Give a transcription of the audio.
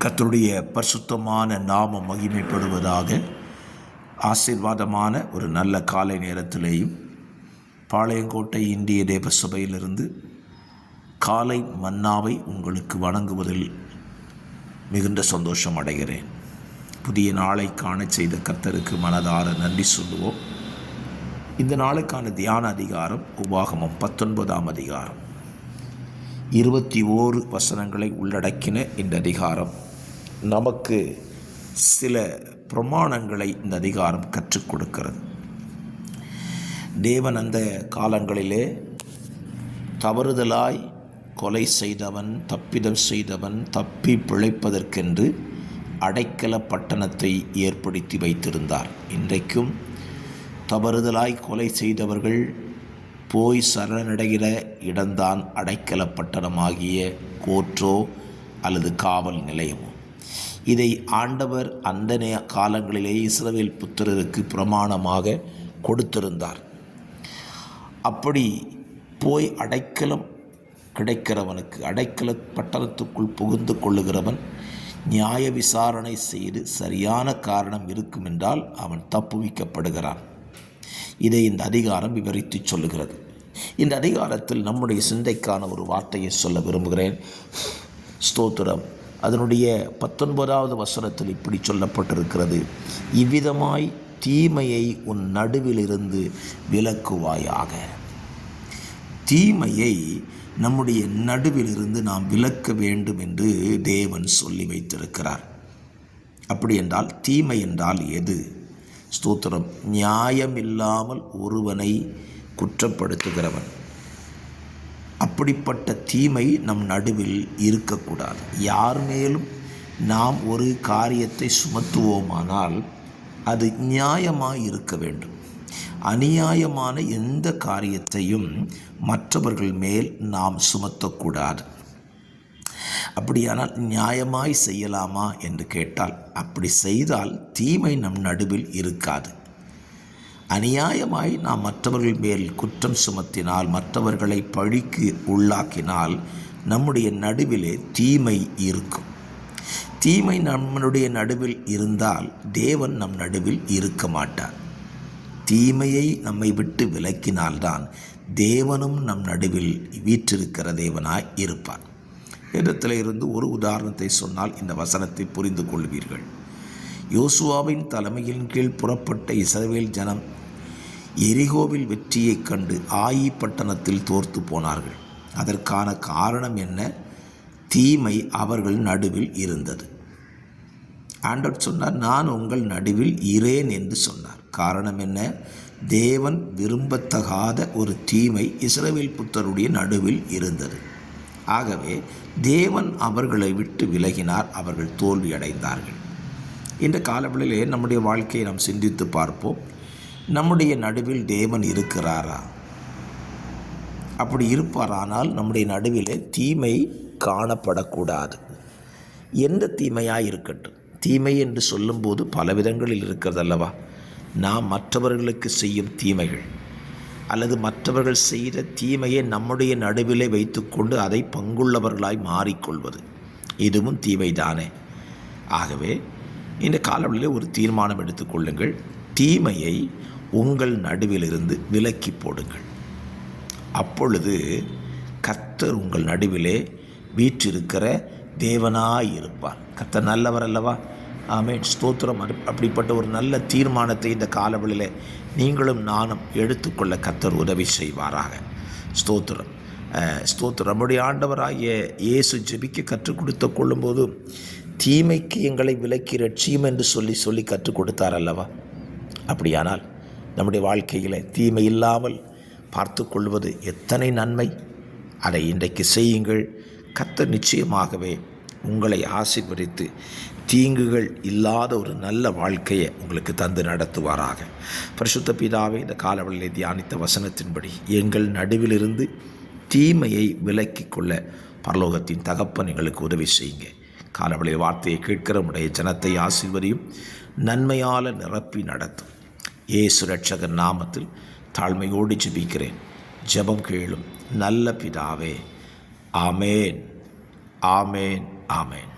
கர்த்தருடைய பரிசுத்தமான நாமம் மகிமைப்படுவதாக. ஆசீர்வாதமான ஒரு நல்ல காலை நேரத்திலேயும் பாளையங்கோட்டை இந்திய தேவ சபையிலிருந்து காலை மன்னாவை உங்களுக்கு வழங்குவதில் மிகுந்த சந்தோஷம் அடைகிறேன். புதிய நாளை காண செய்த கர்த்தருக்கு மனதார நன்றி சொல்லுவோம். இந்த நாளுக்கான தியான அதிகாரம் உபாகமம் 19ஆம் அதிகாரம் 21 வசனங்களை உள்ளடக்கின இந்த அதிகாரம் நமக்கு சில பிரமாணங்களை இந்த அதிகாரம் கற்றுக் கொடுக்கிறது. தேவன் அந்த காலங்களிலே தவறுதலாய் கொலை செய்தவன், தப்பிதம் செய்தவன் தப்பி பிழைப்பதற்கென்று அடைக்கல பட்டணத்தை ஏற்படுத்தி வைத்திருந்தார். இன்றைக்கும் தவறுதலாய் கொலை செய்தவர்கள் போய் சரணடைகிற இடம்தான் அடைக்கல பட்டணமாகிய கோர்ட்டோ அல்லது காவல் நிலையமோ. இதை ஆண்டவர் அந்த காலங்களிலே இஸ்ரவேல் புத்திரருக்கு பிரமாணமாக கொடுத்திருந்தார். அப்படி போய் அடைக்கலம் கிடைக்கிறவனுக்கு, அடைக்கல பட்டணத்துக்குள் புகுந்து கொள்ளுகிறவன் நியாய விசாரணை செய்து சரியான காரணம் இருக்கும் என்றால் அவன் தப்புவிக்கப்படுகிறான். இதை இந்த அதிகாரம் விவரித்து சொல்லுகிறது. இந்த அதிகாரத்தில் நம்முடைய சிந்தைக்கான ஒரு வார்த்தையை சொல்ல விரும்புகிறேன். ஸ்தோத்திரம். அதனுடைய 19வது வசனத்தில் இப்படி சொல்லப்பட்டிருக்கிறது: இவ்விதமாய் தீமையை உன் நடுவிலிருந்து விலக்குவாயாக. தீமையை நம்முடைய நடுவிலிருந்து நாம் விலக்க வேண்டும் என்று தேவன் சொல்லி வைத்திருக்கிறார். அப்படி என்றால் தீமை என்றால் எது? ஸ்தோத்திரம். நியாயமில்லாமல் ஒருவனை குற்றப்படுத்துகிறவன். அப்படிப்பட்ட தீமை நம் நடுவில் இருக்கக்கூடாது. யார் மேலும் நாம் ஒரு காரியத்தை சுமத்துவோமானால் அது நியாயமாக இருக்க வேண்டும். அநியாயமான எந்த காரியத்தையும் மற்றவர்கள் மேல் நாம் சுமத்தக்கூடாது. அப்படியானால் நியாயமாய் செய்யலாமா என்று கேட்டால், அப்படி செய்தால் தீமை நம் நடுவில் இருக்காது. அநியாயமாய் நாம் மற்றவர்கள் மேல் குற்றம் சுமத்தினால், மற்றவர்களை பழிக்கு உள்ளாக்கினால் நம்முடைய நடுவிலே தீமை இருக்கும். தீமை நம்முடைய நடுவில் இருந்தால் தேவன் நம் நடுவில் இருக்க மாட்டார். தீமையை நம்மை விட்டு விலக்கினால்தான் தேவனும் நம் நடுவில் வீற்றிருக்கிற தேவனாய் இருப்பார். இடத்துல இருந்து ஒரு உதாரணத்தை சொன்னால் இந்த வசனத்தை புரிந்து கொள்வீர்கள். யோசுவாவின் தலைமையின் கீழ் புறப்பட்ட இஸ்ரவேல் ஜனம் எரிகோவில் வெற்றியைக் கண்டு ஆயி பட்டணத்தில் தோர்த்து போனார்கள். அதற்கான காரணம் என்ன? தீமை அவர்கள் நடுவில் இருந்தது. ஆண்டவர் சொன்னார், நான் உங்கள் நடுவில் இரேன் என்று சொன்னார். காரணம் என்ன? தேவன் விரும்பத்தகாத ஒரு தீமை இஸ்ரவேல் புத்தருடைய நடுவில் இருந்தது. ஆகவே தேவன் அவர்களை விட்டு விலகினார். அவர்கள் தோல்வி அடைந்தார்கள். இந்த காலவெளியிலே நம்முடைய வாழ்க்கையை நாம் சிந்தித்து பார்ப்போம். நம்முடைய நடுவில் தேவன் இருக்கிறாரா? அப்படி இருப்பாரானால் நம்முடைய நடுவிலே தீமை காணப்படக்கூடாது. எந்த தீமையாக இருக்கட்டும். தீமை என்று சொல்லும்போது பல விதங்களில் இருக்கிறது அல்லவா? நாம் மற்றவர்களுக்கு செய்யும் தீமைகள் அல்லது மற்றவர்கள் செய்த தீமையை நம்முடைய நடுவிலே வைத்துக்கொண்டு அதை பங்குள்ளவர்களாய் மாறிக்கொள்வது, இதுவும் தீமைதானே. ஆகவே இந்த காலவெளியில் ஒரு தீர்மானம் எடுத்துக்கொள்ளுங்கள். தீமையை உங்கள் நடுவிலிருந்து விலக்கி போடுங்கள். அப்பொழுது கர்த்தர் உங்கள் நடுவிலே வீற்றிருக்கிற தேவனாய் இருப்பார். கர்த்தர் நல்லவர் அல்லவா? ஆமென். ஸ்தோத்திரம். அப்படிப்பட்ட ஒரு நல்ல தீர்மானத்தை இந்த காலவெளியில் நீங்களும் நானும் எடுத்துக்கொள்ள கர்த்தர் உதவி செய்வாராக. ஸ்தோத்திரம். ஸ்தோத்திரம். நம்முடைய ஆண்டவராகிய இயேசு ஜெபிக்க கற்றுக் கொடுத்து கொள்ளும்போது தீமைக்கு எங்களை விலக்கி ரட்சியும் என்று சொல்லி கற்றுக் கொடுத்தார் அல்லவா? அப்படியானால் நம்முடைய வாழ்க்கையில் தீமை இல்லாமல் பார்த்து கொள்வது எத்தனை நன்மை! அதை இன்றைக்கு செய்யுங்கள். கர்த்தர் நிச்சயமாகவே உங்களை ஆசீர்வதித்து தீங்குகள் இல்லாத ஒரு நல்ல வாழ்க்கையை உங்களுக்கு தந்து நடத்துவாராக. பரிசுத்த பிதாவே, இந்த காலவெளியிலே தியானித்த வசனத்தின்படி எங்கள் நடுவிலிருந்து தீமையை விலக்கி கொள்ள பரலோகத்தின் தகப்பன் எங்களுக்கு உதவி செய்யுங்க. காலவெளியில் வார்த்தையை கேட்கிற உடைய ஜனத்தை ஆசீர்வதியும், நன்மையால் நிரப்பி நடத்தும். இயேசு ரட்சகர் நாமத்தில் தாழ்மையோடு ஜெபிக்கிறேன். ஜெபம் கேளும் நல்ல பிதாவே. ஆமேன், ஆமேன், ஆமேன்.